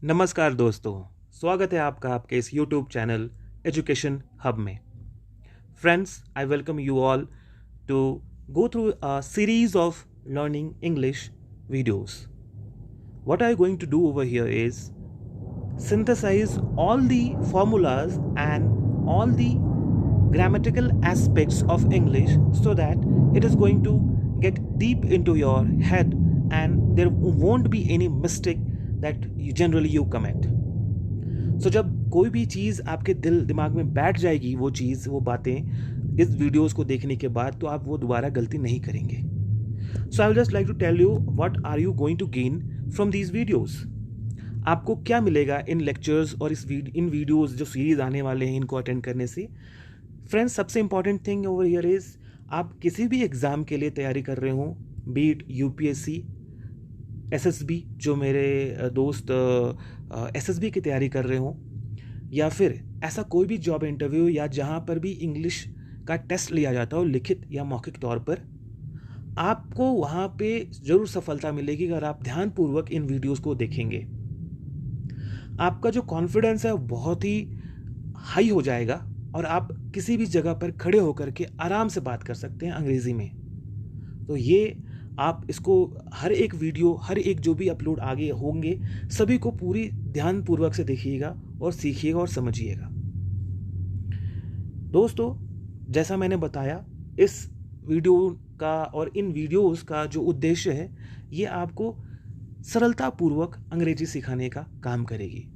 नमस्कार दोस्तों, स्वागत है आपका आपके इस YouTube चैनल एजुकेशन हब में। Friends, I welcome you all to go through a series of learning English videos. What I'm going to do over here is synthesize all the formulas and all the grammatical aspects of English so that it is going to get deep into your head and there won't be any mistake that you commit. So जब कोई भी चीज़ आपके दिमाग में बैठ जाएगी, वो बातें इस वीडियोस को देखने के बाद, तो आप वो दोबारा गलती नहीं करेंगे. So I would just like to tell you what are you going to gain from these videos. आपको क्या मिलेगा इन लेक्चर्स और इन वीडियोस जो सीरीज आने वाले हैं इनको अटेंड करने से. फ्रेंड्स, सबसे important thing over here is, आप किसी भी एग्ज़ाम के लिए तैयारी कर रहे हो, बीट यूपीएससी, एसएसबी, जो मेरे दोस्त एसएसबी की तैयारी कर रहे हो, या फिर ऐसा कोई भी जॉब इंटरव्यू या जहाँ पर भी इंग्लिश का टेस्ट लिया जाता हो लिखित या मौखिक तौर पर, आपको वहाँ पे ज़रूर सफलता मिलेगी अगर आप ध्यानपूर्वक इन वीडियोस को देखेंगे. आपका जो कॉन्फिडेंस है बहुत ही हाई हो जाएगा और आप किसी भी जगह पर खड़े होकर के आराम से बात कर सकते हैं अंग्रेज़ी में. तो ये आप इसको हर एक वीडियो, हर एक जो भी अपलोड आगे होंगे, सभी को पूरी ध्यानपूर्वक से देखिएगा और सीखिएगा और समझिएगा. दोस्तों, जैसा मैंने बताया, इस वीडियो का और इन वीडियोस का जो उद्देश्य है, ये आपको सरलतापूर्वक अंग्रेजी सिखाने का काम करेगी.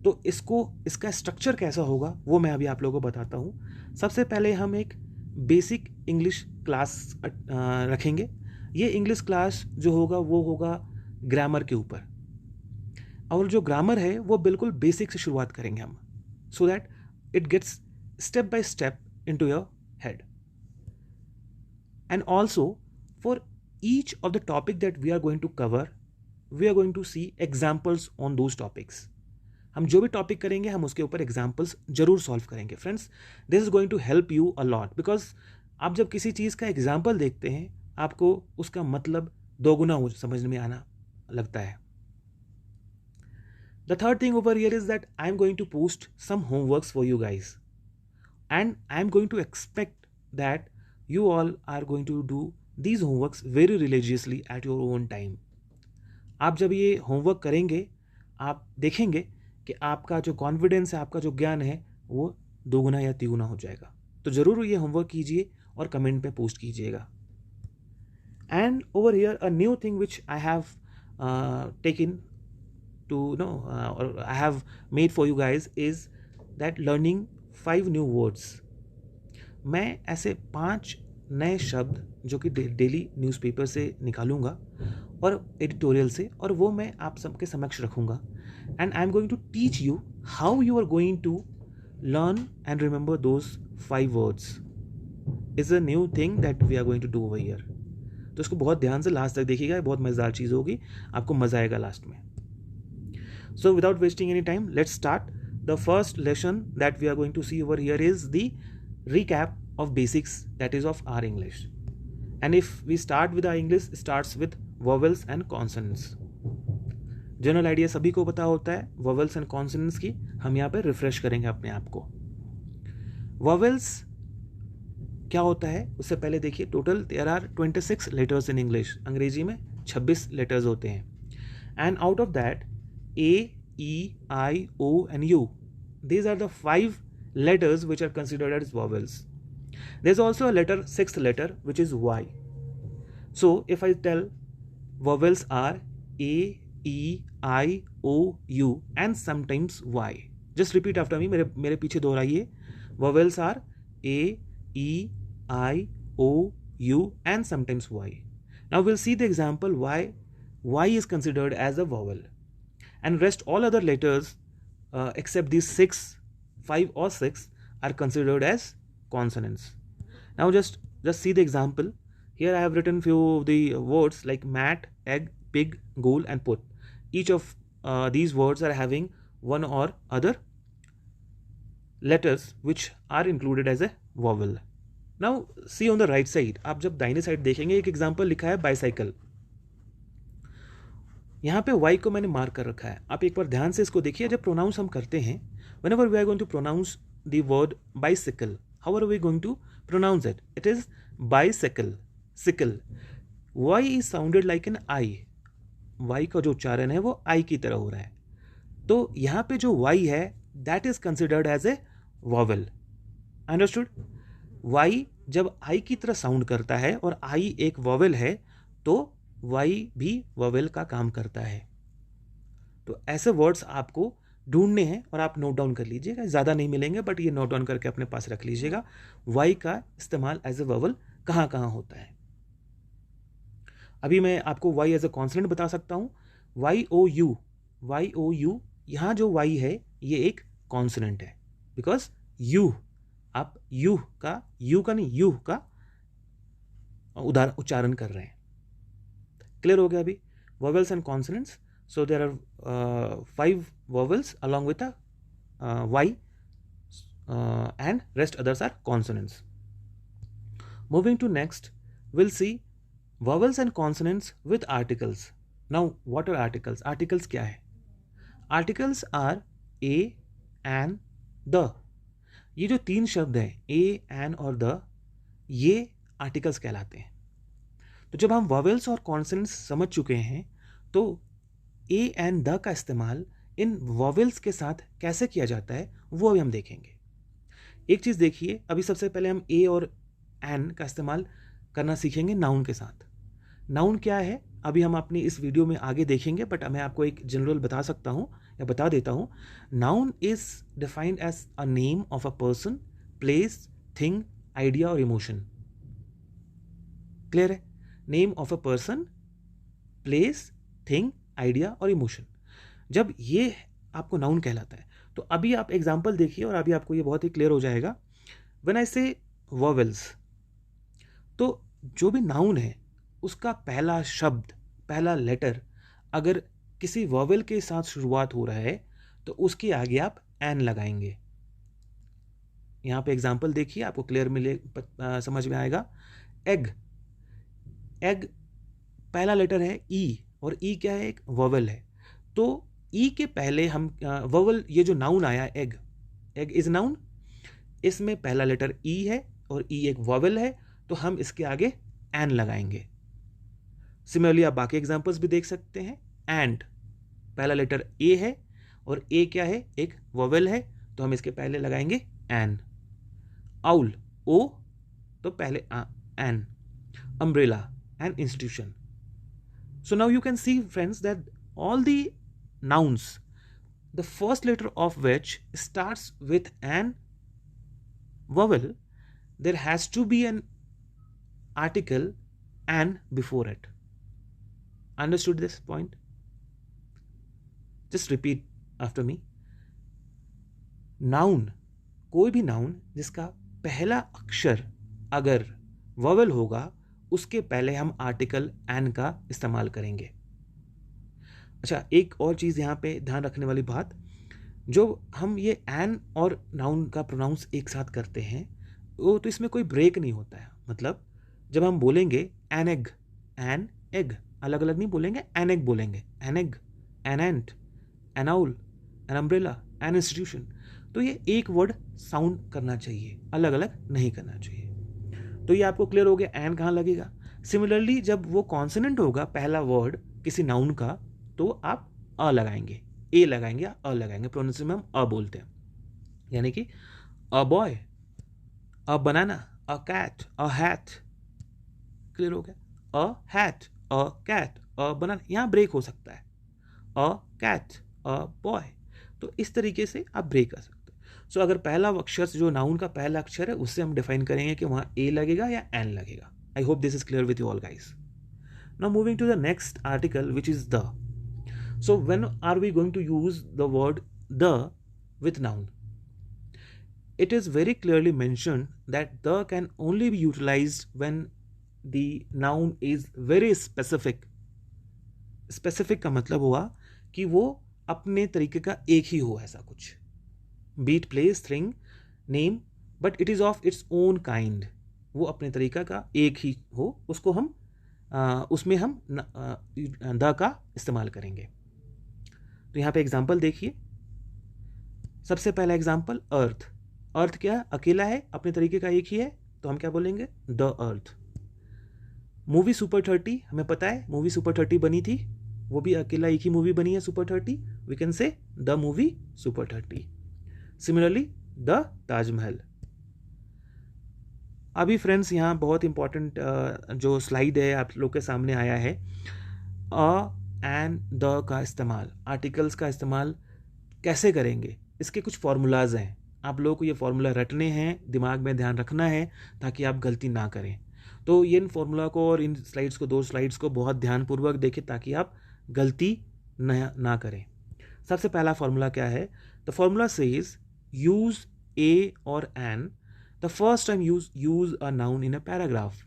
तो इसका स्ट्रक्चर कैसा होगा वो मैं अभी आप लोगों को बताता हूँ. सबसे पहले हम एक बेसिक इंग्लिश क्लास रखेंगे. ये इंग्लिश क्लास जो होगा वो होगा ग्रामर के ऊपर, और जो ग्रामर है वो बिल्कुल बेसिक से शुरुआत करेंगे हम, so that it gets step by step into your head. And also for each of the topic that we are going to cover, we are going to see examples on those topics. हम जो भी topic करेंगे हम उसके ऊपर examples जरूर solve करेंगे. Friends, this is going to help you a lot, because आप जब किसी चीज़ का एग्जाम्पल देखते हैं आपको उसका मतलब दोगुना हो समझ में आना लगता है. The third thing over here is that I am going to post some homeworks for you guys, and I am going to expect that you all are going to do these homeworks very religiously at your own time. आप जब ये homework करेंगे, आप देखेंगे कि आपका जो confidence है, आपका जो ज्ञान है, वो दोगुना या तिगुना हो जाएगा. तो ज़रूर ये होमवर्क कीजिए और कमेंट पे पोस्ट कीजिएगा. And over here a new thing which I have taken to know or I have made for you guys is that learning 5 new words. मैं ऐसे 5 नए शब्द जो कि डेली न्यूज़पेपर से निकालूंगा और एडिटोरियल से, और वो मैं आप सबके समक्ष रखूंगा. And I am going to teach you how you are going to learn and remember those 5 words. Is a new thing that we are going to do over here. तो इसको बहुत ध्यान से लास्ट तक देखिएगा, बहुत मज़ेदार चीज़ होगी, आपको मज़ा आएगा लास्ट में. So without wasting any time, let's start. The first lesson that we are going to see over here is the recap of basics, that is of our English. And if we start with our English, starts with vowels and consonants. General idea सभी को पता होता है vowels and consonants की. हम यहाँ पे refresh करेंगे अपने आप को. vowels क्या होता है उससे पहले देखिए, total there are 26 letters in English. अंग्रेजी में 26 लेटर्स होते हैं. And out of that A, E, I, O and U, these are the 5 letters which are considered as vowels. There's also a sixth letter which is Y. So if I tell vowels are A, E, I, O, U and sometimes Y. Just repeat after me. मेरे पीछे दोहराइए. Vowels are A, E, I, O, U and sometimes Y. Now we'll see the example why Y is considered as a vowel, and rest all other letters except these 5 or 6 are considered as consonants. Now just see the example. Here I have written few of the words like mat, egg, pig, goal and put. Each of these words are having one or other letters which are included as a vowel. Now see on the right side. आप जब दाहिने side देखेंगे, एक example लिखा है bicycle. यहाँ पे y को मैंने मार्क कर रखा है, आप एक बार ध्यान से इसको देखिए। जब प्रोनाउंस हम करते हैं, whenever we are going to pronounce the word bicycle, how are we going to pronounce it? It is bicycle, sickle. y is sounded like an I. y का जो उच्चारण है वो I की तरह हो रहा है, तो यहाँ पे जो y है that is considered as a vowel. Understood? y जब I की तरह साउंड करता है और I एक वॉवेल है, तो y भी वॉवेल का काम करता है। तो ऐसे वर्ड्स आपको ढूंढने हैं और आप नोट डाउन कर लीजिएगा, ज़्यादा नहीं मिलेंगे बट ये नोट डाउन करके अपने पास रख लीजिएगा, y का इस्तेमाल एज ए वॉवेल कहाँ कहाँ होता है। अभी मैं आपको y एज ए कॉन्सोनेंट बता सकता हूँ, YOU, यहाँ जो y है ये एक कॉन्सोनेंट है, बिकॉज यू, आप यू का नहीं, यू का उच्चारण कर रहे हैं। क्लियर हो गया अभी? Vowels and consonants, so there are 5 vowels along with a y and rest others are consonants. Moving to next, we'll see vowels and consonants with articles. Now what are articles? Articles क्या है? Articles are a, an, the. ये जो 3 शब्द हैं a, an और the, ये articles कहलाते हैं। तो जब हम वॉवेल्स और कॉन्सोनेंट्स समझ चुके हैं, तो ए एंड द का इस्तेमाल इन वॉवेल्स के साथ कैसे किया जाता है वो अभी हम देखेंगे। एक चीज़ देखिए, अभी सबसे पहले हम ए और एन का इस्तेमाल करना सीखेंगे नाउन के साथ। नाउन क्या है अभी हम अपनी इस वीडियो में आगे देखेंगे, बट मैं आपको एक जनरल बता सकता हूँ या बता देता हूँ। Noun is defined as a name of a person, place, thing, idea और इमोशन। क्लियर है? Name of a person, place, thing, idea और इमोशन, जब ये आपको नाउन कहलाता है। तो अभी आप एग्जाम्पल देखिए और अभी आपको ये बहुत ही क्लियर हो जाएगा। व्हेन आई से वॉवेल्स, तो जो भी नाउन है उसका पहला शब्द, पहला लेटर अगर किसी वॉवेल के साथ शुरुआत हो रहा है तो उसके आगे आप एन लगाएंगे। यहाँ पे एग्जाम्पल देखिए, आपको क्लियर समझ में आएगा। एग, एग पहला लेटर है ई, और ई क्या है? एक वॉवेल है। तो ई के पहले हम वॉवेल, ये जो नाउन आया एग, एग इज नाउन, इसमें पहला लेटर ई है और ई एक वॉवेल है, तो हम इसके आगे एन लगाएंगे। सिमिलरली आप बाकी एग्जांपल्स भी देख सकते हैं। एंड पहला लेटर ए है और ए क्या है? एक वॉवेल है, तो हम इसके पहले लगाएंगे एन। आउल, ओ, तो पहले an. Umbrella, an institution. So now you can see, friends, that all the nouns, the first letter of which starts with an vowel, there has to be an article "an" before it. Understood this point? Just repeat after me. Noun, कोई भी noun जिसका पहला अक्षर अगर vowel होगा, उसके पहले हम आर्टिकल एन का इस्तेमाल करेंगे। अच्छा, एक और चीज़ यहाँ पे ध्यान रखने वाली बात, जो हम ये एन और नाउन का प्रोनाउंस एक साथ करते हैं, वो तो इसमें कोई ब्रेक नहीं होता है। मतलब जब हम बोलेंगे एन एग, अलग अलग नहीं बोलेंगे, एन एग बोलेंगे, an egg, an ant, N owl, N umbrella, an institution. तो ये एक वर्ड साउंड करना चाहिए, अलग अलग नहीं करना चाहिए। तो ये आपको क्लियर हो गया एन कहाँ लगेगा। सिमिलरली जब वो कॉन्सोनेंट होगा पहला वर्ड किसी नाउन का, तो आप अ लगाएंगे, ए लगाएंगे या अ लगाएंगे। प्रोनाउंसिएशन में हम अ बोलते हैं, यानी कि a boy, a banana, a cat, a hat. Clear हो गया? A hat, a cat, a banana. यहाँ ब्रेक हो सकता है, अ कैट, अ बॉय। तो इस तरीके से आप ब्रेक कर सकते हैं। सो अगर पहला अक्षर जो नाउन का पहला अक्षर है उससे हम डिफाइन करेंगे कि वहाँ ए लगेगा या एन लगेगा। I hope this is clear with you all guys. Now moving to the next article which is the. So when are we going to use the word the with noun? It is very clearly mentioned that the can only be utilized when the noun is very specific. Specific का मतलब हुआ कि वो अपने तरीके का एक ही हो, ऐसा कुछ। Be it place, thing, name, but it is of its own kind. वो अपने तरीका का एक ही हो, उसको हम उसमें हम द का इस्तेमाल करेंगे। तो यहाँ पे एग्जाम्पल देखिए। सबसे पहला एग्जाम्पल अर्थ। अर्थ क्या अकेला है, अपने तरीके का एक ही है, तो हम क्या बोलेंगे द अर्थ। मूवी सुपर 30, हमें पता है मूवी सुपर 30 बनी थी, वो भी अकेला एक ही मूवी बनी है super 30, we can say the movie super 30। Similarly the Taj Mahal. अभी फ्रेंड्स यहाँ बहुत इंपॉर्टेंट जो स्लाइड है आप लोग के सामने आया है, अ एंड द का इस्तेमाल, आर्टिकल्स का इस्तेमाल कैसे करेंगे, इसके कुछ फार्मूलाज हैं। आप लोगों को ये फार्मूला रटने हैं, दिमाग में ध्यान रखना है ताकि आप गलती ना करें। तो इन फार्मूला को और इन स्लाइड्स को, 2 स्लाइड्स को बहुत ध्यानपूर्वक देखें ताकि आप गलती ना करें। सबसे पहला फार्मूला क्या है? The formula says use A और an the first time use a noun in a paragraph.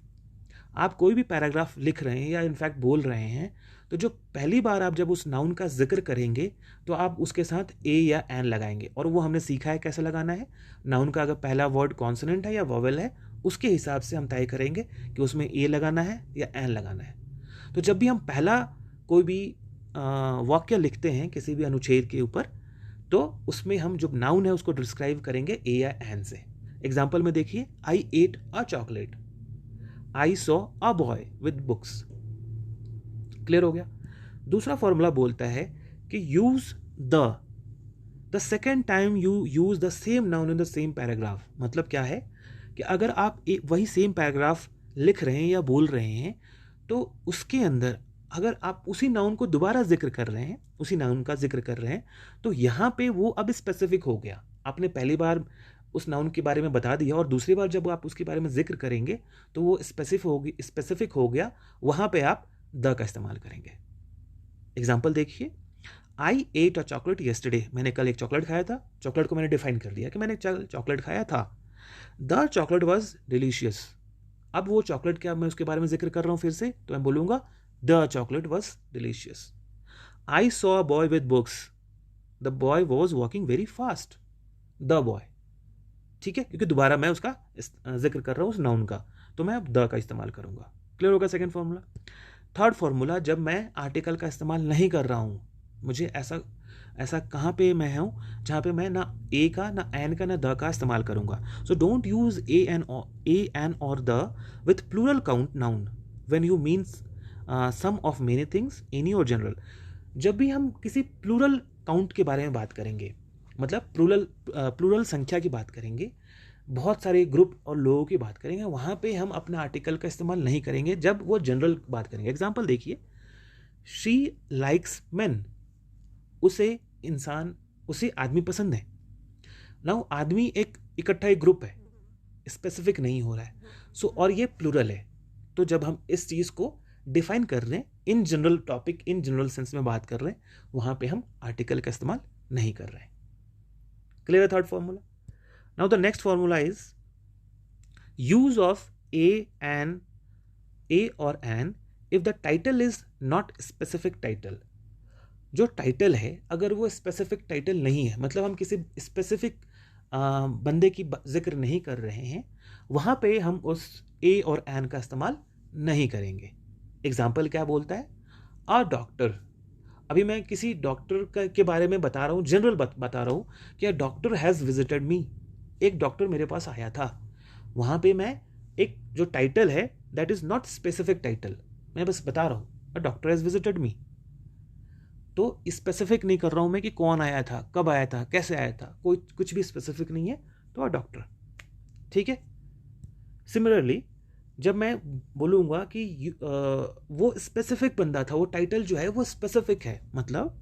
आप कोई भी पैराग्राफ लिख रहे हैं या इनफैक्ट बोल रहे हैं, तो जो पहली बार आप जब उस नाउन का जिक्र करेंगे तो आप उसके साथ ए या एन लगाएंगे, और वो हमने सीखा है कैसे लगाना है। नाउन का अगर पहला वर्ड कॉन्सोनेंट है या वोवेल है, उसके हिसाब से हम तय करेंगे कि उसमें ए लगाना है या एन लगाना है। तो जब भी हम पहला कोई भी वाक्य लिखते हैं किसी भी अनुच्छेद के ऊपर, तो उसमें हम जो नाउन है उसको डिस्क्राइब करेंगे ए या एन से। एग्जाम्पल में देखिए, I ate a chocolate, I saw a boy with books. Clear हो गया। दूसरा फॉर्मूला बोलता है कि use the second time you use the same noun in the same paragraph. मतलब क्या है कि अगर आप वही सेम पैराग्राफ लिख रहे हैं या बोल रहे हैं, तो उसके अंदर अगर आप उसी नाउन को दोबारा जिक्र कर रहे हैं, उसी नाउन का जिक्र कर रहे हैं, तो यहाँ पे वो अब स्पेसिफिक हो गया। आपने पहली बार उस नाउन के बारे में बता दिया और दूसरी बार जब आप उसके बारे में जिक्र करेंगे तो वो स्पेसिफिक हो गया, वहाँ पे आप द का इस्तेमाल करेंगे। एग्जाम्पल देखिए, I ate a chocolate yesterday, मैंने कल एक चॉकलेट खाया था। चॉकलेट को मैंने डिफाइन कर दिया कि मैंने चॉकलेट खाया था। The chocolate was delicious. अब वो चॉकलेट क्या मैं उसके बारे में जिक्र कर रहा हूँ फिर से, तो मैं बोलूँगा the chocolate was delicious. I saw a boy with books, the boy was walking very fast. The boy, ठीक है, क्योंकि दोबारा मैं उसका जिक्र कर रहा हूँ उस नाउन का, तो मैं अब द का इस्तेमाल करूँगा। क्लियर होगा सेकेंड फॉर्मूला। थर्ड फॉर्मूला, जब मैं आर्टिकल का इस्तेमाल नहीं कर रहा हूँ, मुझे ऐसा कहाँ पे मैं हूँ जहाँ पे मैं ना ए का, ना एन का, ना द का इस्तेमाल करूँगा। So don't use a an or the with plural count noun when you means some of many things any or general. जब भी हम किसी प्लूरल काउंट के बारे में बात करेंगे, मतलब प्लूरल संख्या की बात करेंगे, बहुत सारे ग्रुप और लोगों की बात करेंगे, वहाँ पे हम अपना आर्टिकल का इस्तेमाल नहीं करेंगे जब वो जनरल बात करेंगे। एग्जाम्पल देखिए, शी लाइक्स मैन, उसे आदमी पसंद है। नाउ आदमी एक इकट्ठा एक ग्रुप है, स्पेसिफिक नहीं हो रहा है। सो और ये प्लूरल है, तो जब हम इस चीज़ को डिफाइन कर रहे हैं, in general topic, in general sense में बात कर रहे हैं, वहाँ पे हम आर्टिकल का इस्तेमाल नहीं कर रहे हैं। क्लियर है third formula. Now the next formula is use of a or an if the title is not specific title। जो टाइटल है अगर वो स्पेसिफिक टाइटल नहीं है, मतलब हम किसी स्पेसिफिक बंदे की जिक्र नहीं कर रहे हैं, वहाँ पे हम उस ए और एन का इस्तेमाल नहीं करेंगे। एग्जाम्पल क्या बोलता है, अ डॉक्टर। अभी मैं किसी डॉक्टर के बारे में बता रहा हूँ, जनरल बता रहा हूँ कि डॉक्टर हैज़ विजिटेड मी, एक डॉक्टर मेरे पास आया था। वहाँ पे मैं एक जो टाइटल है that is not specific title, मैं बस बता रहा हूँ अ डॉक्टर हैज़ विजिटेड मी। तो स्पेसिफिक नहीं कर रहा हूँ मैं कि कौन आया था, कब आया था, कैसे आया था, कोई कुछ भी स्पेसिफिक नहीं है, तो अ डॉक्टर। ठीक है। सिमिलरली जब मैं बोलूँगा कि वो स्पेसिफिक बंदा था, वो टाइटल जो है वो स्पेसिफिक है, मतलब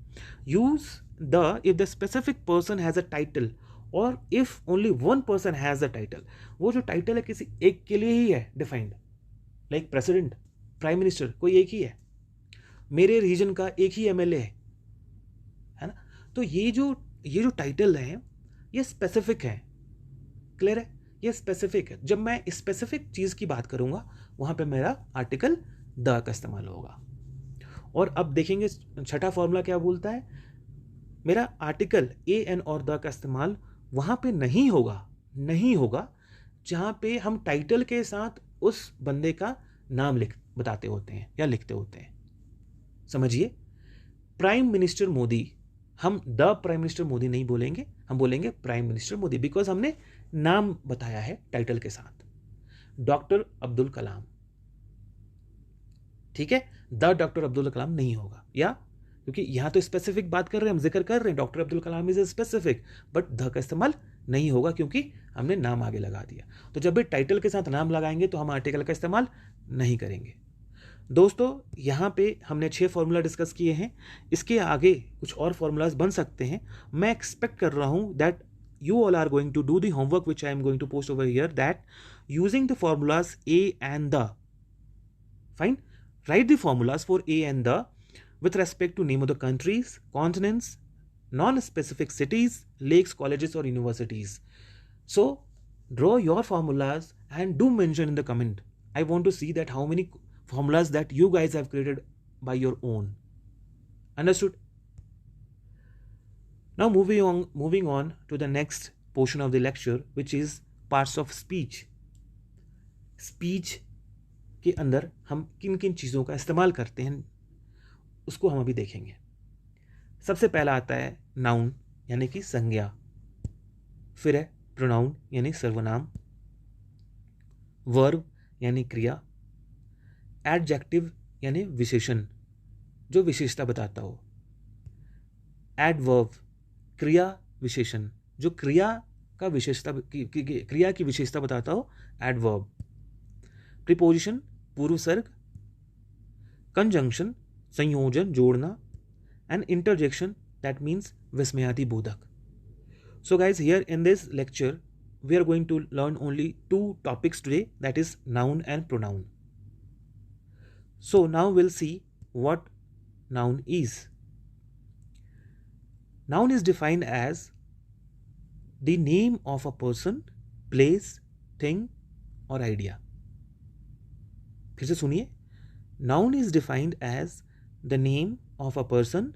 use the if the specific person has a title or if only one person has a title. वो जो टाइटल है किसी एक के लिए ही है defined, like president, prime minister, कोई एक ही है, मेरे रीजन का एक ही एमएलए है ना। तो ये जो टाइटल है ये स्पेसिफिक है। क्लियर है, ये स्पेसिफिक है। जब मैं स्पेसिफिक चीज़ की बात करूंगा वहां पे मेरा आर्टिकल द का इस्तेमाल होगा। और अब देखेंगे छठा फॉर्मूला क्या बोलता है, मेरा article a an or the का इस्तेमाल वहां पे नहीं होगा जहां पे हम टाइटल के साथ उस बंदे का नाम बताते होते हैं या लिखते होते हैं। समझिए, प्राइम मिनिस्टर मोदी, हम द प्राइम मिनिस्टर मोदी नहीं बोलेंगे, हम बोलेंगे प्राइम मिनिस्टर मोदी, बिकॉज हमने नाम बताया है टाइटल के साथ, डॉक्टर अब्दुल कलाम। ठीक है, द डॉक्टर अब्दुल कलाम नहीं होगा, या क्योंकि यहां तो स्पेसिफिक बात कर रहे हैं, हम जिक्र कर रहे हैं, doctor Abdul Kalam is specific, but the का इस्तेमाल नहीं होगा क्योंकि हमने नाम आगे लगा दिया। तो जब भी टाइटल के साथ नाम लगाएंगे तो हम आर्टिकल का इस्तेमाल नहीं करेंगे। दोस्तों, यहाँ पे हमने 6 फॉर्मूला डिस्कस किए हैं, इसके आगे कुछ और फॉर्मूलाज बन सकते हैं। मैं एक्सपेक्ट कर रहा हूँ that you all are going to do the homework which I am going to post over here, that using the formulas a and the, fine, write the formulas for a and the with respect to name of the countries, continents, non-specific cities, lakes, colleges or universities. So draw your formulas and do mention in the comment. I want to see that how many formulas that you guys have created by your own. Understood? Now moving on to the next portion of the lecture, which is parts of speech. Speech के अंदर हम किन किन चीज़ों का इस्तेमाल करते हैं उसको हम अभी देखेंगे। सबसे पहला आता है नाउन यानी कि संज्ञा, फिर है प्रोनाउन यानी सर्वनाम, वर्ब यानी क्रिया, एडजेक्टिव यानी विशेषण जो विशेषता बताता हो, एडवर्ब क्रिया विशेषण जो क्रिया का विशेषता क्रिया की विशेषता बताता हो, एडवर्ब, प्रीपोजिशन पूर्व सर्ग, कंजंक्शन संयोजन जोड़ना, एंड इंटरजेक्शन दैट मीन्स विस्मयादि बोधक. So guys, here in this lecture we are going to learn only 2 topics today, that is noun and pronoun. So now we'll see what noun is. Noun is defined as the name of a person, place, thing or idea. फिर से सुनिए, noun is defined as the name of a person,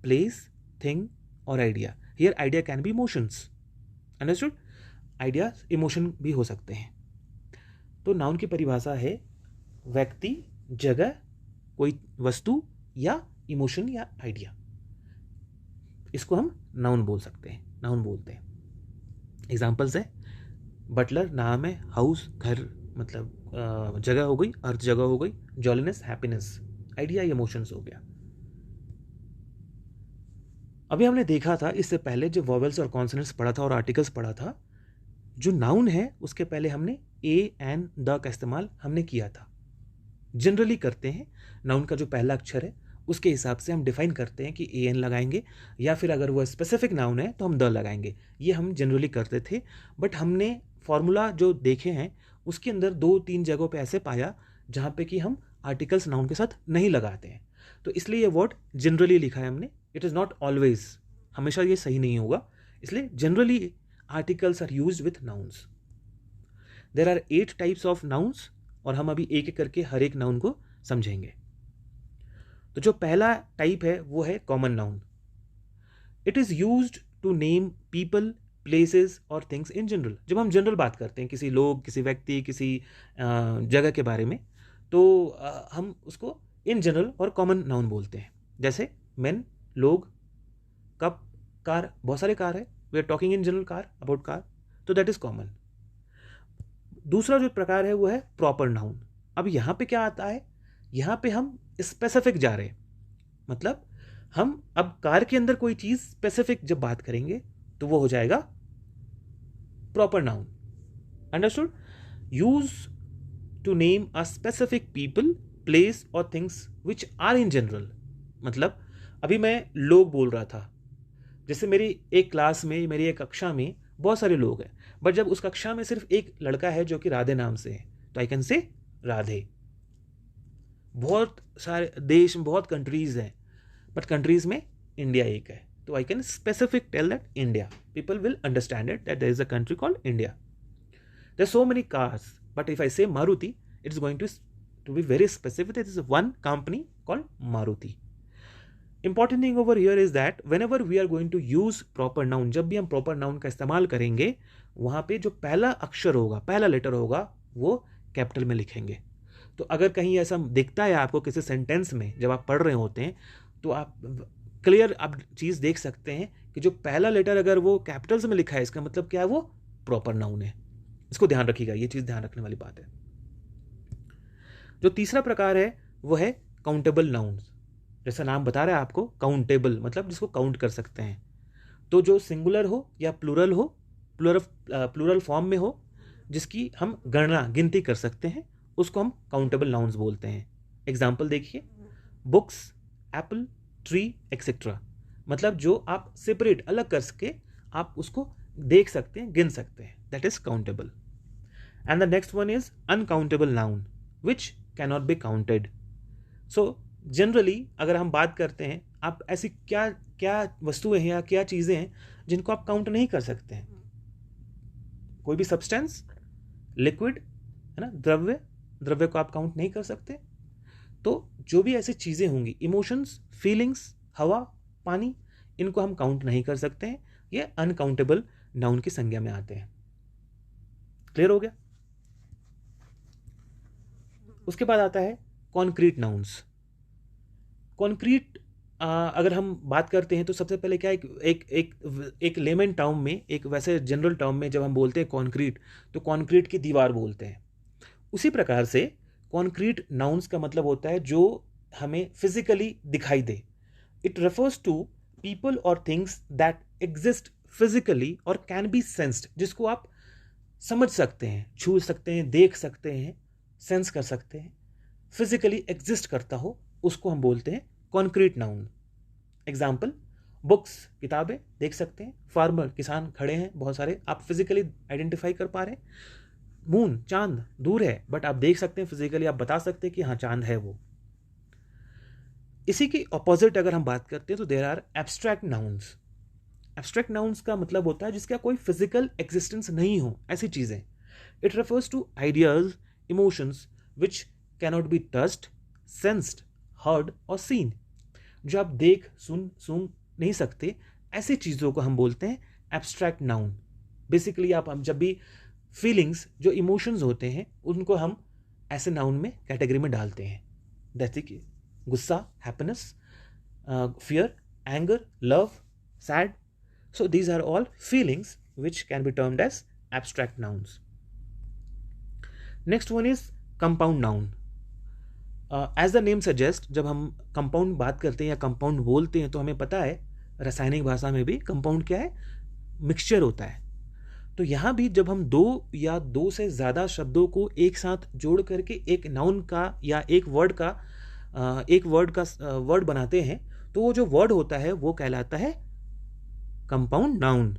place, thing or idea. Here idea can be emotions. Understood? Idea emotion भी हो सकते हैं. तो noun की परिभाषा है व्यक्ति, जगह, कोई वस्तु या इमोशन या आइडिया. इसको हम नाउन बोल सकते हैं, नाउन बोलते हैं. एग्जाम्पल्स है बटलर नाम है, हाउस घर मतलब जगह हो गई, अर्थ जगह हो गई, जॉलीनेस हैप्पीनेस, आइडिया इमोशंस हो गया. अभी हमने देखा था इससे पहले जब वॉवेल्स और कॉन्सोनेंट्स पढ़ा था और आर्टिकल्स पढ़ा था, जो नाउन है उसके पहले हमने ए एन द का इस्तेमाल हमने किया था. जनरली करते हैं, नाउन का जो पहला अक्षर है उसके हिसाब से हम डिफाइन करते हैं कि ए एन लगाएंगे, या फिर अगर वो स्पेसिफिक नाउन है तो हम द लगाएंगे. ये हम जनरली करते थे, बट हमने फॉर्मूला जो देखे हैं उसके अंदर 2-3 जगहों पे ऐसे पाया जहाँ पे कि हम आर्टिकल्स नाउन के साथ नहीं लगाते हैं. तो इसलिए ये वर्ड जनरली लिखा है हमने. इट इज़ नॉट ऑलवेज, हमेशा ये सही नहीं होगा, इसलिए generally articles are used with nouns. There are 8 types of nouns और हम अभी एक एक करके हर एक नाउन को समझेंगे. तो जो पहला टाइप है वो है common noun. It is used to name people, places और थिंग्स इन जनरल. जब हम जनरल बात करते हैं किसी लोग, किसी व्यक्ति, किसी जगह के बारे में, तो हम उसको इन जनरल और कॉमन नाउन बोलते हैं. जैसे मेन, लोग, कप, कार, बहुत सारे कार है, we are talking in general car, about car, तो दैट इज कॉमन. दूसरा जो प्रकार है वो है प्रॉपर नाउन. अब यहाँ पे क्या आता है, यहाँ पे हम स्पेसिफिक जा रहे हैं, मतलब हम अब कार के अंदर कोई चीज स्पेसिफिक जब बात करेंगे तो वो हो जाएगा proper noun. Understood? Use to name a specific people, place or things which are in general. मतलब अभी मैं लोग बोल रहा था, जैसे मेरी एक क्लास में, मेरी एक कक्षा में बहुत सारे लोग हैं, बट जब उस कक्षा में सिर्फ एक लड़का है जो कि राधे नाम से है, तो आई कैन से राधे. बहुत सारे देश में बहुत कंट्रीज हैं, बट कंट्रीज में इंडिया एक है, तो I can specific tell that India. People will understand it that there is a country called India. There are so many cars, but if I say Maruti, it is going to be very specific. This is one company called Maruti. Important thing over here is that whenever we are going to use proper noun, जब भी हम proper noun का इस्तेमाल करेंगे, वहाँ पे जो पहला अक्षर होगा, पहला लेटर होगा, वो कैपिटल में लिखेंगे. तो अगर कहीं ऐसा दिखता है आपको किसी सेंटेंस में जब आप पढ़ रहे होते हैं, तो आप क्लियर आप चीज़ देख सकते हैं कि जो पहला लेटर अगर वो कैपिटल्स में लिखा है, इसका मतलब क्या है, वो प्रॉपर नाउन है। इसको ध्यान रखिएगा, ये चीज़ ध्यान रखने वाली बात है। जो तीसरा प्रकार है वो है काउंटेबल नाउन्स। जैसा नाम बता रहा है आपको, काउंटेबल मतलब जिसको काउंट कर सकते हैं। तो जो सिंगुलर हो या प्लूरल हो, प्लूरल फॉर्म में हो, जिसकी हम गणना गिनती कर सकते हैं, उसको हम काउंटेबल नाउन्स बोलते हैं। एग्जाम्पल देखिए, बुक्स, एप्पल, ट्री एक्सेट्रा। मतलब जो आप सेपरेट अलग कर सके, आप उसको देख सकते हैं, गिन सकते हैं, that is countable. And the next one is uncountable noun which cannot be counted. So generally अगर हम बात करते हैं, आप ऐसी क्या क्या वस्तुएं हैं या क्या चीज़ें हैं जिनको आप काउंट नहीं कर सकते हैं? कोई भी सब्सटेंस, लिक्विड है ना, द्रव्य को आप काउंट नहीं कर सकते। तो जो भी ऐसी चीज़ें होंगी, इमोशंस, फीलिंग्स, हवा, पानी, इनको हम काउंट नहीं कर सकते हैं, ये अनकाउंटेबल नाउन की संज्ञा में आते हैं। क्लियर हो गया? उसके बाद आता है कॉन्क्रीट नाउन्स। कॉन्क्रीट अगर हम बात करते हैं तो सबसे पहले क्या, एक लेमन टर्म में, एक वैसे जनरल टर्म में जब हम बोलते हैं कॉन्क्रीट, तो कॉन्क्रीट की दीवार बोलते हैं। उसी प्रकार से कॉन्क्रीट नाउन्स का मतलब होता है जो हमें फिजिकली दिखाई दे। इट रेफर्स टू पीपल और थिंग्स दैट एग्जिस्ट फिजिकली और कैन बी सेंस्ड, जिसको आप समझ सकते हैं, छू सकते हैं, देख सकते हैं, सेंस कर सकते हैं, फिजिकली एग्जिस्ट करता हो, उसको हम बोलते हैं कॉन्क्रीट नाउन। एग्जाम्पल, बुक्स, किताबें देख सकते हैं, फार्मर, किसान खड़े हैं बहुत सारे, आप फिजिकली आइडेंटिफाई कर पा रहे हैं। मून, चांद दूर है बट आप देख सकते हैं, फिजिकली आप बता सकते हैं कि हाँ चांद है वो। इसी की ऑपोजिट अगर हम बात करते हैं तो there are abstract nouns. Abstract nouns का मतलब होता है जिसका कोई फिजिकल एग्जिस्टेंस नहीं हो, ऐसी चीजें। It refers to ideas, emotions which cannot be touched, sensed, heard और सीन। जो आप देख सुन नहीं सकते, ऐसी चीज़ों को हम बोलते हैं एब्स्ट्रैक्ट नाउन। बेसिकली आप हम जब भी फीलिंग्स, जो इमोशंस होते हैं, उनको हम ऐसे नाउन में कैटेगरी में डालते हैं, जैसे कि गुस्सा, happiness, fear, anger, love, sad. So these are all feelings which can be termed as abstract nouns. Next one is compound noun. As the name suggest, जब हम कंपाउंड बात करते हैं या कंपाउंड बोलते हैं तो हमें पता है रासायनिक भाषा में भी कंपाउंड क्या है, मिक्सचर होता है। तो यहाँ भी जब हम दो या दो से ज़्यादा शब्दों को एक साथ जोड़ करके एक नाउन का या एक वर्ड बनाते हैं, तो वो जो वर्ड होता है वो कहलाता है कंपाउंड नाउन।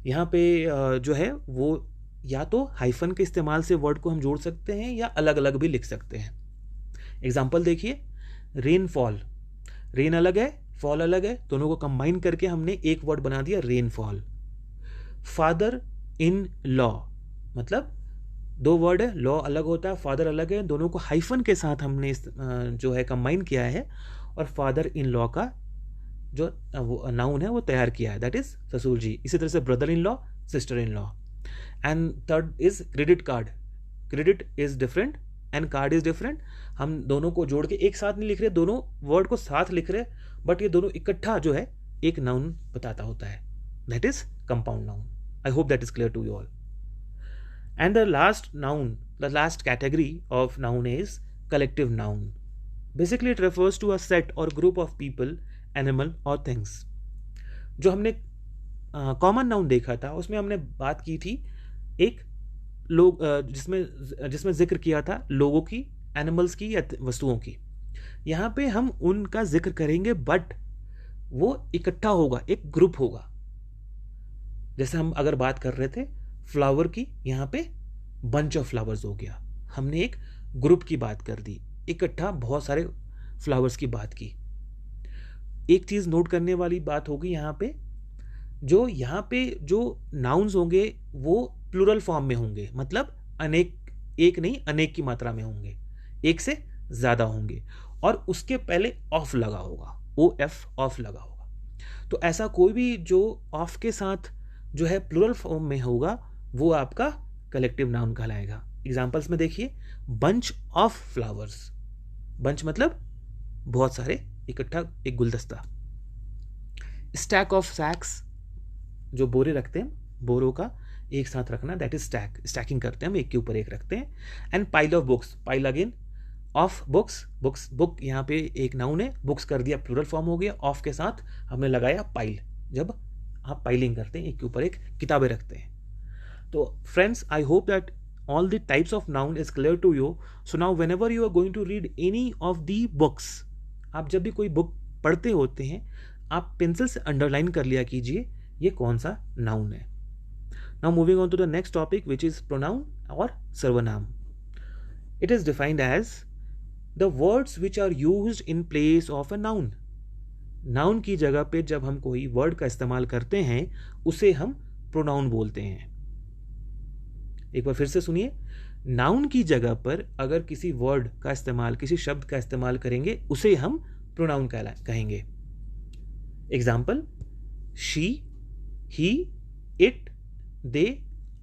यहाँ पे जो है वो या तो हाइफन के इस्तेमाल से वर्ड को हम जोड़ सकते हैं या अलग अलग भी लिख सकते हैं। एग्जाम्पल देखिए, रेनफॉल, रेन अलग है, फॉल अलग है, दोनों को कंबाइन करके हमने एक वर्ड बना दिया रेनफॉल। फादर इन लॉ, मतलब दो वर्ड है, लॉ अलग होता है, फादर अलग है, दोनों को हाइफन के साथ हमने जो है कंबाइन किया है और फादर इन लॉ का जो नाउन है वो तैयार किया है, दैट इज ससुर जी। इसी तरह से brother in law, sister in law. And third is credit card. Credit is different and card is different. हम दोनों को जोड़ के एक साथ नहीं लिख रहे, दोनों वर्ड को साथ लिख रहे, बट ये दोनों इकट्ठा जो है एक नाउन बताता होता है, that is compound noun. I hope that is clear to you all. And the last noun, the last category of noun is collective noun. Basically it refers to a set और group of people, animal और things. जो हमने common noun देखा था उसमें हमने बात की थी एक लोग, जिसमें जिक्र किया था लोगों की, एनिमल्स की या वस्तुओं की। यहाँ पे हम उनका जिक्र करेंगे बट वो इकट्ठा होगा, एक ग्रुप होगा। जैसे हम अगर बात कर रहे थे फ्लावर की, यहाँ पे बंच ऑफ फ्लावर्स हो गया, हमने एक ग्रुप की बात कर दी, इकट्ठा बहुत सारे फ्लावर्स की बात की। एक चीज नोट करने वाली बात होगी यहाँ पे जो नाउन्स होंगे वो प्लूरल फॉर्म में होंगे, मतलब अनेक, एक नहीं अनेक की मात्रा में होंगे, एक से ज्यादा होंगे, और उसके पहले ऑफ लगा होगा, OF ऑफ लगा होगा। तो ऐसा कोई भी जो ऑफ के साथ जो है प्लूरल फॉर्म में होगा वो आपका कलेक्टिव नाउन कहलाएगा। एग्जाम्पल्स में देखिए, बंच ऑफ फ्लावर्स, बंच मतलब बहुत सारे इकट्ठा, एक गुलदस्ता। स्टैक ऑफ सैक्स, जो बोरे रखते हैं, बोरों का एक साथ रखना, दैट इज स्टैक, स्टैकिंग करते हैं हम, एक के ऊपर एक रखते हैं। And pile of books, pile again of books, books, book यहाँ पे एक नाउन है, बुक्स कर दिया प्लूरल फॉर्म हो गया, ऑफ के साथ हमने लगाया पाइल, जब आप पाइलिंग करते हैं, एक के ऊपर एक किताबें रखते हैं। तो friends, I hope that all the types of noun is clear to you. So now whenever you are going to read any of the books, आप जब भी कोई बुक पढ़ते होते हैं, आप पेंसिल से अंडरलाइन कर लिया कीजिए ये कौन सा नाउन है। Now moving on to the next topic, which is pronoun or सर्वनाम. It is defined as the words which are used in place of a noun. Noun की जगह पे जब हम कोई वर्ड का इस्तेमाल करते हैं उसे हम प्रोनाउन बोलते हैं। एक बार फिर से सुनिए, नाउन की जगह पर अगर किसी वर्ड का इस्तेमाल, किसी शब्द का इस्तेमाल करेंगे उसे हम प्रोनाउन कहेंगे। Example, she, he, it, they,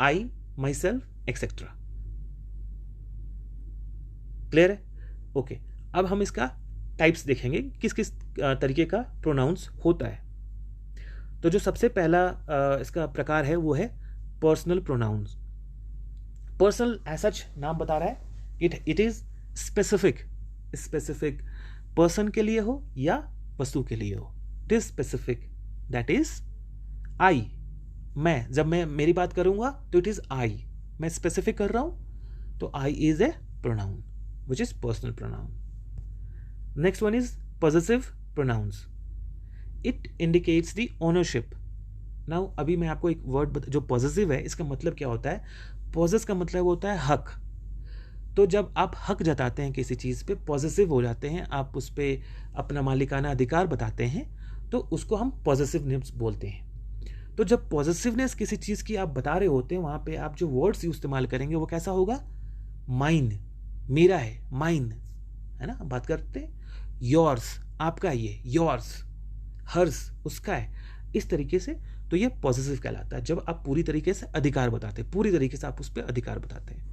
I, my self, etcetera. Clear है? ओके, अब हम इसका टाइप्स देखेंगे, किस किस तरीके का प्रोनाउंस होता है। तो जो सबसे पहला इसका प्रकार है वो है personal pronouns. Personal as such नाम बता रहा है, it is specific, specific person के लिए हो या वस्तु के लिए हो, it is specific, that is I. मैं, जब मैं मेरी बात करूंगा तो इट इज आई, मैं स्पेसिफिक कर रहा हूं तो I is a pronoun which is personal pronoun. Next one is possessive pronouns, it indicates the ownership. Now अभी मैं आपको एक वर्ड जो पॉजेसिव है इसका मतलब क्या होता है। पॉजेस का मतलब होता है हक। तो जब आप हक जताते हैं किसी चीज़ पे, पॉजेसिव हो जाते हैं, आप उस पर अपना मालिकाना अधिकार बताते हैं, तो उसको हम पॉजेसिवनेस बोलते हैं। तो जब पॉजेसिवनेस किसी चीज़ की आप बता रहे होते हैं, वहाँ पे आप जो वर्ड्स इस्तेमाल करेंगे वो कैसा होगा, माइन, मेरा है, माइन, है ना, बात करते हैं। योर्स, आपका है ये, योर्स, हर्स, उसका है, इस तरीके से। तो ये पॉजेसिव कहलाता है, जब आप पूरी तरीके से अधिकार बताते हैं, पूरी तरीके से आप उस पर अधिकार बताते हैं।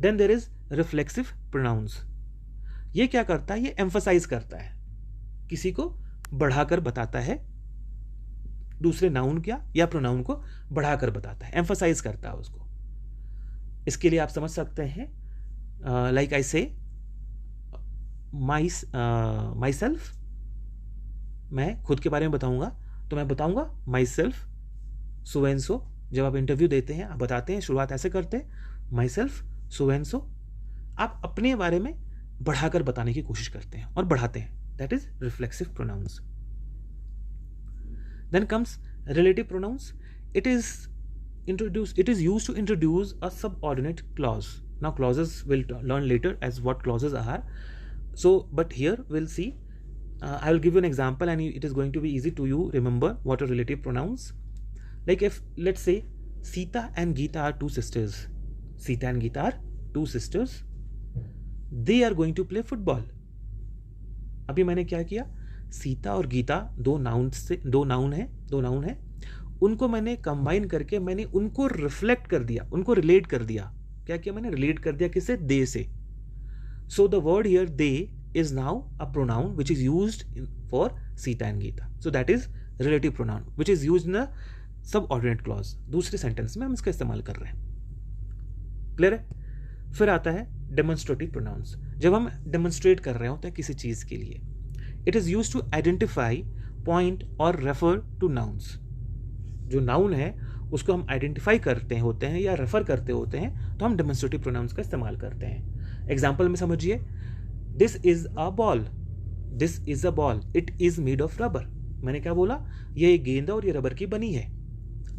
Then there is reflexive pronouns. ये क्या करता है, ये एम्फसाइज करता है, किसी को बढ़ाकर बताता है, दूसरे नाउन क्या या प्रोनाउन को बढ़ाकर बताता है, एम्फसाइज करता है उसको। इसके लिए आप समझ सकते हैं, like I say my self, मैं खुद के बारे में बताऊंगा तो मैं बताऊंगा my self so and so. जब आप इंटरव्यू देते हैं, आप बताते हैं, शुरुआत ऐसे करते हैं, my self so and so. आप अपने बारे में बढ़ाकर बताने की कोशिश करते हैं और बढ़ाते हैं, that is reflexive pronouns. Then comes relative pronouns. It is used to introduce a subordinate clause. Now clauses will learn later as what clauses are, so but here we'll see, I will give you an example and it is going to be easy to you remember what are relative pronouns. Like if let's say Sita and Geeta are two sisters, Sita and Geeta are two sisters, they are going to play football. अभी मैंने क्या किया, सीता और गीता दो noun है, उनको मैंने combine करके मैंने उनको रिफ्लेक्ट कर दिया, उनको रिलेट कर दिया। क्या किया मैंने, रिलेट कर दिया किससे, दे से। So the word here they is now a pronoun which is used for Sita and Geeta. So that is relative pronoun which is used in a subordinate clause. दूसरे सेंटेंस में हम इसका इस्तेमाल कर रहे हैं। क्लियर है? फिर आता है demonstrative pronouns. जब हम demonstrate कर रहे होते हैं किसी चीज के लिए, it is used to identify, point or refer to nouns. जो नाउन है उसको हम आइडेंटिफाई करते होते हैं या रेफर करते होते हैं, तो हम डेमोन्स्ट्रेटिव प्रोनाउंस का इस्तेमाल करते हैं। एग्जाम्पल में समझिए, this is a ball, this is a ball, it is made of rubber. मैंने क्या बोला, ये एक गेंद और ये रबर की बनी है।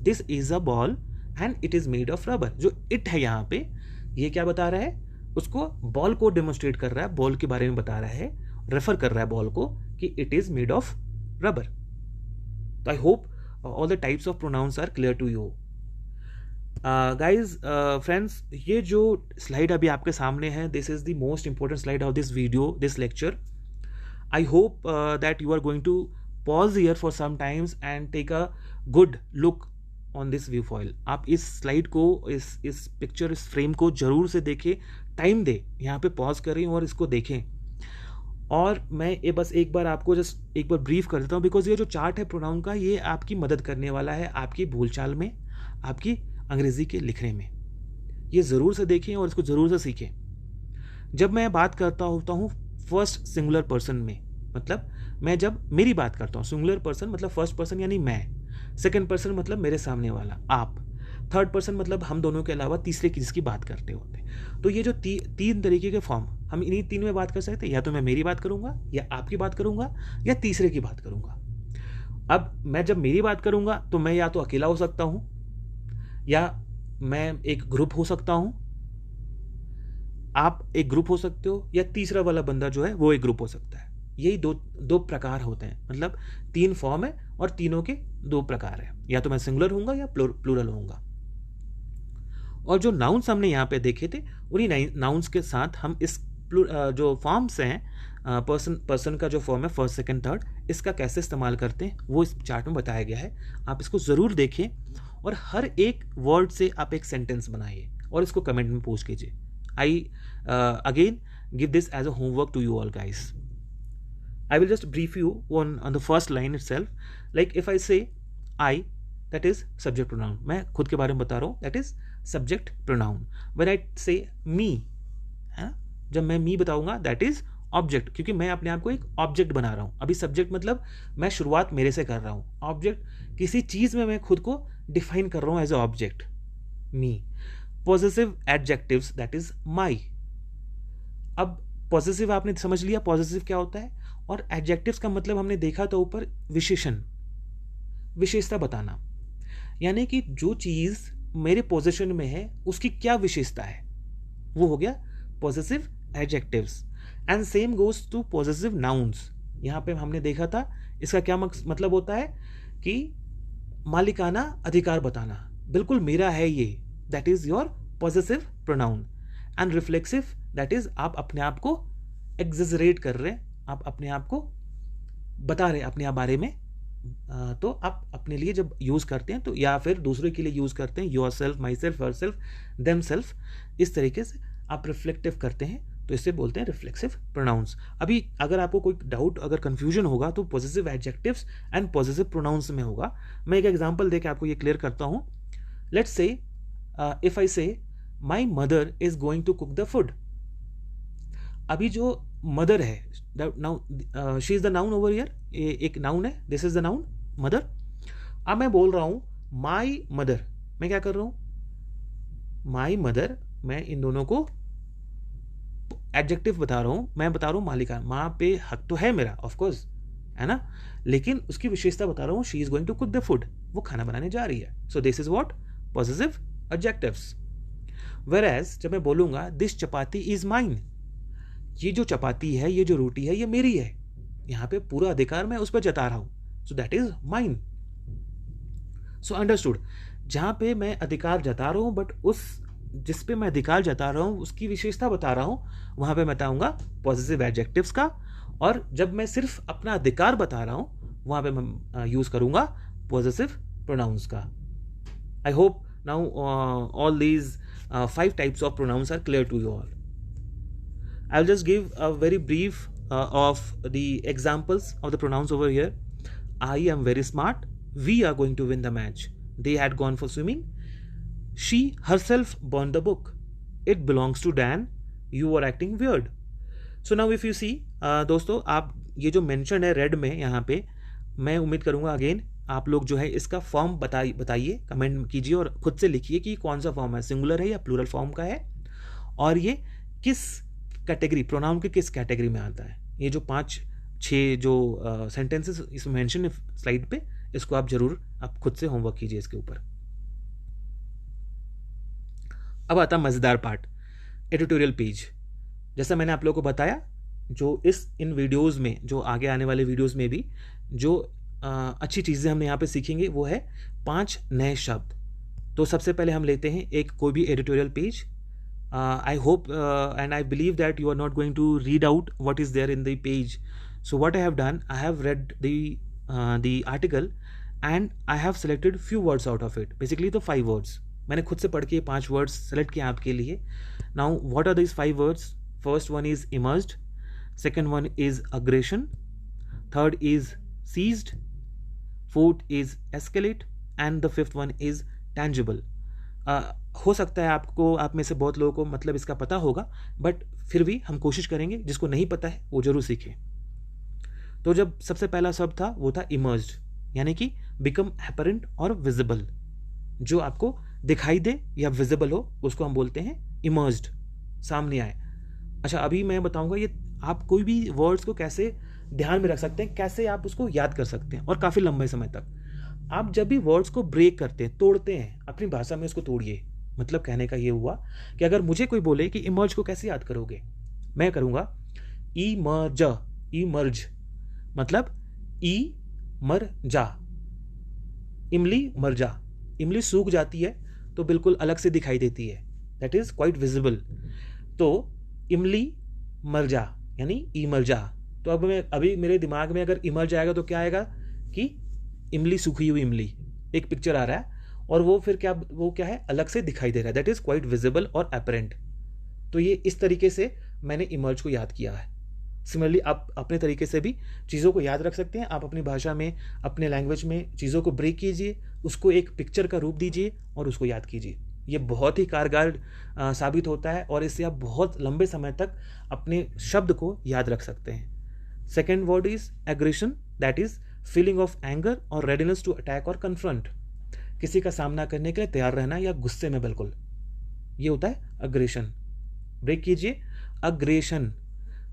This is a ball and it is made of rubber. जो इट है यहाँ पे, ये क्या बता रहा है, उसको बॉल को डेमोन्स्ट्रेट कर रहा है, बॉल के बारे में बता रहा है, रेफर कर रहा है बॉल को कि it is made of rubber. तो I hope all the types of pronouns are clear to you. Guys, friends, ये जो slide अभी आपके सामने है, this is the most important slide of this video, this lecture. I hope that you are going to pause here for some times and take a good look on this view foil. आप इस slide को, इस picture, इस frame को जरूर से देखें, time दे, यहाँ पे पॉज करें और इसको देखें। और मैं ये बस एक बार आपको जस्ट एक बार ब्रीफ कर देता हूँ, बिकॉज ये जो चार्ट है प्रोनाउन का, ये आपकी मदद करने वाला है आपकी बोलचाल में, आपकी अंग्रेजी के लिखने में। ये ज़रूर से देखें और इसको ज़रूर से सीखें। जब मैं बात करता होता हूँ फर्स्ट सिंगुलर पर्सन में, मतलब मैं जब मेरी बात करता हूँ, सिंगुलर पर्सन मतलब फर्स्ट पर्सन यानी मैं, सेकंड पर्सन मतलब मेरे सामने वाला आप, थर्ड पर्सन मतलब हम दोनों के अलावा तीसरे किसी की बात करते होते हैं। तो ये जो तीन तरीके के फॉर्म, हम इन्हीं तीन में बात कर सकते हैं। या तो मैं मेरी बात करूंगा, या आपकी बात करूंगा, या तीसरे की बात करूंगा। अब मैं जब मेरी बात करूंगा तो मैं या तो अकेला हो सकता हूं, या मैं एक ग्रुप हो सकता हूं, आप एक ग्रुप हो सकते हो, या तीसरा वाला बंदा जो है वो एक ग्रुप हो सकता है। यही दो प्रकार होते हैं, मतलब तीन फॉर्म है और तीनों के दो प्रकार है, या तो मैं सिंगुलर होऊंगा या प्लूरल होऊंगा। और जो नाउन्स हमने यहाँ पे देखे थे, उन्हीं नाउन्स के साथ हम इस जो फॉर्म्स हैं, पर्सन का जो फॉर्म है फर्स्ट सेकंड थर्ड, इसका कैसे इस्तेमाल करते हैं वो इस चार्ट में बताया गया है। आप इसको ज़रूर देखें और हर एक वर्ड से आप एक सेंटेंस बनाइए और इसको कमेंट में पोस्ट कीजिए। I again give this as a homework to you all guys. I will just brief you on the first line itself. Like if I say I, that is subject pronoun. मैं खुद के बारे में बता रहा हूँ, that is subject pronoun. When I say me, है ना, जब मैं me बताऊंगा that is object, क्योंकि मैं अपने आप को एक ऑब्जेक्ट बना रहा हूँ। अभी सब्जेक्ट मतलब मैं शुरुआत मेरे से कर रहा हूँ, ऑब्जेक्ट किसी चीज़ में मैं खुद को डिफाइन कर रहा हूँ as a object, me. Possessive adjectives, that is my. अब पॉसेसिव आपने समझ लिया पॉसेसिव क्या होता है, और एडजेक्टिव्स का मतलब हमने देखा था ऊपर, विशेषण, विशेषता बताना, यानी कि जो चीज मेरे पोजीशन में है उसकी क्या विशेषता है, वो हो गया possessive adjectives. And same goes to possessive nouns. यहाँ पे हमने देखा था इसका क्या मतलब होता है कि मालिकाना अधिकार बताना, बिल्कुल मेरा है ये, that is your possessive pronoun. And reflexive, that is आप अपने आप को एग्जेजरेट कर रहे हैं, आप अपने आप को बता रहे हैं अपने आप बारे में। तो आप अपने लिए जब यूज़ करते हैं तो, या फिर दूसरे के लिए यूज़ करते हैं, your self, my self, her self, them self, इस तरीके से आप रिफ्लेक्टिव करते हैं, तो इससे बोलते हैं रिफ्लेक्सिव प्रोनाउंस। अभी अगर आपको कोई डाउट, अगर कंफ्यूजन होगा तो possessive adjectives and possessive pronouns में होगा। मैं एक एग्जांपल देके आपको ये क्लियर करता हूँ। Let's say if I say my mother is going to cook the food. अभी जो मदर है, now she is the noun over here, एक नाउन है, this is the noun mother. अब मैं बोल रहा हूं माई मदर, मैं क्या कर रहा हूं, माई मदर, मैं इन दोनों को एडजेक्टिव बता रहा हूं, मैं बता रहा हूं मालिका, माँ पे हक तो है मेरा ऑफ कोर्स, है ना, लेकिन उसकी विशेषता बता रहा हूं, she is going to cook the food, वो खाना बनाने जा रही है। So this is what, possessive adjectives. Whereas जब मैं बोलूंगा दिस चपाती इज माइन, ये जो चपाती है, ये जो रोटी है, ये मेरी है, यहां पे पूरा अधिकार मैं उस पर जता रहा हूं, so that is mine. So understood, जहां पे मैं अधिकार जता रहा हूं, बट उस जिस पे मैं अधिकार जता रहा हूं उसकी विशेषता बता रहा हूं, वहां पे मैं बताऊंगा पॉसेसिव एडजेक्टिव्स का। और जब मैं सिर्फ अपना अधिकार बता रहा हूं, वहां पे मैं यूज करूंगा पॉसेसिव प्रोनाउंस का। I hope now all these 5 types of pronouns are clear to you all. I'll just give a very brief of the examples of the pronouns over here. I am very smart. We are going to win the match. They had gone for swimming. She herself burned the book. It belongs to Dan. You are acting weird. So now if you see, दोस्तों आप ये जो mentioned है red में यहाँ पे, मैं उम्मीद करूँगा अगेन आप लोग जो है इसका फॉर्म बताइए, कमेंट कीजिए और खुद से लिखिए कि कौन सा फॉर्म है, सिंगुलर है या प्लूरल फॉर्म का है, और ये किस कैटेगरी, प्रोनाउन के किस कैटेगरी में आता है। ये जो 5-6 जो सेंटेंसेस इसमें मेंशन है स्लाइड पे, इसको आप जरूर आप खुद से होमवर्क कीजिए इसके ऊपर। अब आता मजेदार पार्ट, एडिटोरियल पेज। जैसा मैंने आप लोगों को बताया, जो इन वीडियोस में, जो आगे आने वाले वीडियोस में भी जो अच्छी चीज़ें हमने यहाँ पे सीखेंगे वो है 5 नए शब्द। तो सबसे पहले हम लेते हैं एक कोई भी editorial page. I hope and I believe that you are not going to read out what is there in the page. So what I have done, I have read the article and I have selected few words out of it, basically तो 5 words मैंने खुद से पढ़ के 5 words select किए आपके लिए. Now what are this 5 words? First one is immersed, second one is aggression, third is seized, fourth is escalate and the fifth one is tangible. हो सकता है आपको, आप में से बहुत लोगों को मतलब इसका पता होगा, बट फिर भी हम कोशिश करेंगे, जिसको नहीं पता है वो जरूर सीखे. तो जब सबसे पहला शब्द था वो था इमर्स्ड, यानी कि बिकम एपरेंट और विजिबल, जो आपको दिखाई दे या विजिबल हो उसको हम बोलते हैं इमर्स्ड, सामने आए. अच्छा, अभी मैं बताऊंगा ये आप कोई भी वर्ड्स को कैसे ध्यान में रख सकते हैं, कैसे आप उसको याद कर सकते हैं और काफ़ी लंबे समय तक. आप जब भी वर्ड्स को ब्रेक करते हैं, तोड़ते हैं, अपनी भाषा में उसको तोड़िए. मतलब कहने का ये हुआ कि अगर मुझे कोई बोले कि इमर्ज को कैसे याद करोगे, मैं करूँगा इमर्ज, इमर्ज मतलब ई मर जा, इमली मर जा. इमली सूख जाती है तो बिल्कुल अलग से दिखाई देती है, दैट इज क्वाइट विजिबल. तो इमली मर जा यानी ई मर जा. तो अब मैं अभी मेरे दिमाग में अगर इमर जाएगा तो क्या आएगा कि इमली, सूखी हुई इमली, एक पिक्चर आ रहा है और वो फिर क्या, वो क्या है, अलग से दिखाई दे रहा है, दैट इज क्वाइट विजिबल और एपरेंट. तो ये इस तरीके से मैंने इमर्ज को याद किया है. सिमिलरली आप अपने तरीके से भी चीज़ों को याद रख सकते हैं. आप अपनी भाषा में, अपने लैंग्वेज में चीज़ों को ब्रेक कीजिए, उसको एक पिक्चर का रूप दीजिए और उसको याद कीजिए. ये बहुत ही कारगर साबित होता है और इससे आप बहुत लंबे समय तक अपने शब्द को याद रख सकते हैं. Second word is aggression, that is feeling of anger और रेडीनेस टू अटैक और कन्फ्रंट. किसी का सामना करने के लिए तैयार रहना या गुस्से में बिल्कुल, ये होता है अग्रेशन. ब्रेक कीजिए, अग्रेशन,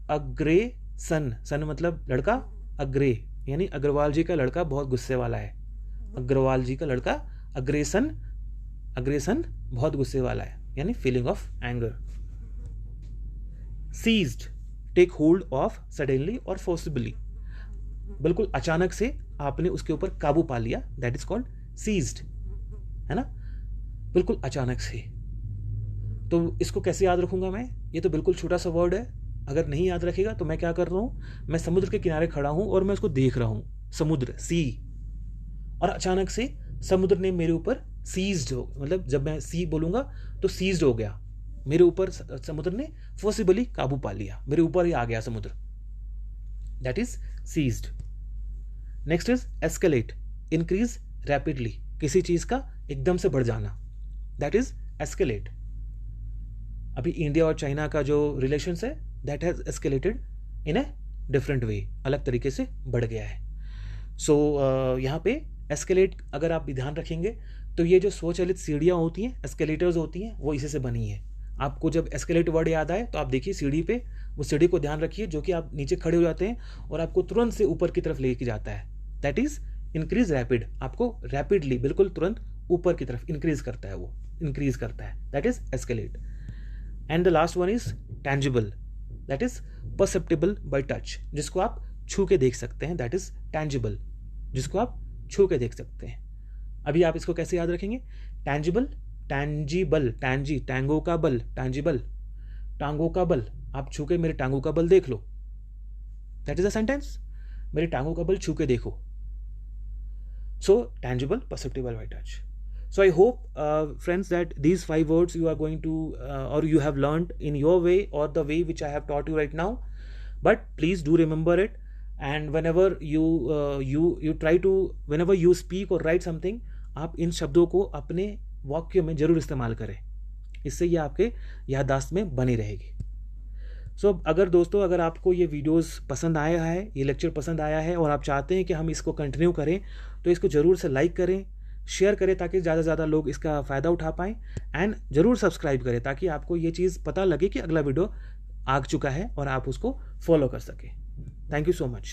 अग्रेसन, सन मतलब लड़का, अग्रे यानी अग्रवाल जी का लड़का बहुत गुस्से वाला है. अग्रवाल जी का लड़का, अग्रेसन, अग्रेसन बहुत गुस्से वाला है, यानी feeling of anger. Seized, take hold of suddenly और फोर्सिबली, बिल्कुल अचानक से आपने उसके ऊपर काबू पा लिया, दैट इज कॉल्ड सीज्ड, है ना, बिल्कुल अचानक से. तो इसको कैसे याद रखूंगा मैं? ये तो बिल्कुल छोटा सा वर्ड है. अगर नहीं याद रखेगा तो मैं क्या कर रहा हूं, मैं समुद्र के किनारे खड़ा हूं और मैं उसको देख रहा हूं, समुद्र, सी, और अचानक से समुद्र ने मेरे ऊपर सीज्ड हो, मतलब जब मैं सी बोलूंगा तो सीज्ड हो गया मेरे ऊपर, समुद्र ने फोर्सिबली काबू पा लिया, मेरे ऊपर ही आ गया समुद्र, that is seized. Next is escalate, increase rapidly, किसी चीज का एकदम से बढ़ जाना, दैट इज एस्केलेट. अभी इंडिया और चाइना का जो रिलेशन है, that has escalated in a different way, अलग तरीके से बढ़ गया है. सो यहाँ पे एस्केलेट अगर आप ध्यान रखेंगे तो ये जो स्वचालित सीढ़ियाँ होती हैं, एस्केलेटर्स होती हैं, वो इसी से बनी है. आपको जब एस्केलेट वर्ड याद आए तो आप देखिए सीढ़ी पे, वो सीढ़ी को ध्यान रखिए जो कि आप नीचे खड़े हो जाते हैं और आपको तुरंत से ऊपर की तरफ लेके जाता है, दैट इज इंक्रीज रैपिड. आपको रैपिडली बिल्कुल तुरंत ऊपर की तरफ इंक्रीज करता है, वो इंक्रीज करता है, that is escalate. And the last one is tangible, that is perceptible by touch, जिसको आप छू के देख सकते हैं, दैट इज टैंजिबल, जिसको आप छू के देख सकते हैं. अभी आप इसको कैसे याद रखेंगे? टैंजिबल, टैंजिबल, टैंजी, टैंगो का बल, टैंजिबल, टांगों का बल, आप छू के मेरे टांगों का बल देख लो, दैट इज अ सेंटेंस, मेरे टांगों का बल छू के देखो. So tangible, perceptible by touch. So I hope friends that these 5 words you are going to or you have learned in your way or the way which I have taught you right now, but please do remember it, and whenever you try to, whenever you speak or write something, आप इन शब्दों को अपने वाक्य में जरूर इस्तेमाल करें, इससे ये आपके याददाश्त में बनी रहेगी. सो अगर दोस्तों, अगर आपको ये वीडियोस पसंद आया है, ये लेक्चर पसंद आया है और आप चाहते हैं कि हम इसको कंटिन्यू करें, तो इसको ज़रूर से लाइक करें, शेयर करें ताकि ज़्यादा से ज़्यादा लोग इसका फ़ायदा उठा पाएँ, एंड ज़रूर सब्सक्राइब करें ताकि आपको ये चीज़ पता लगे कि अगला वीडियो आ चुका है और आप उसको फॉलो कर सकें. Thank you so much.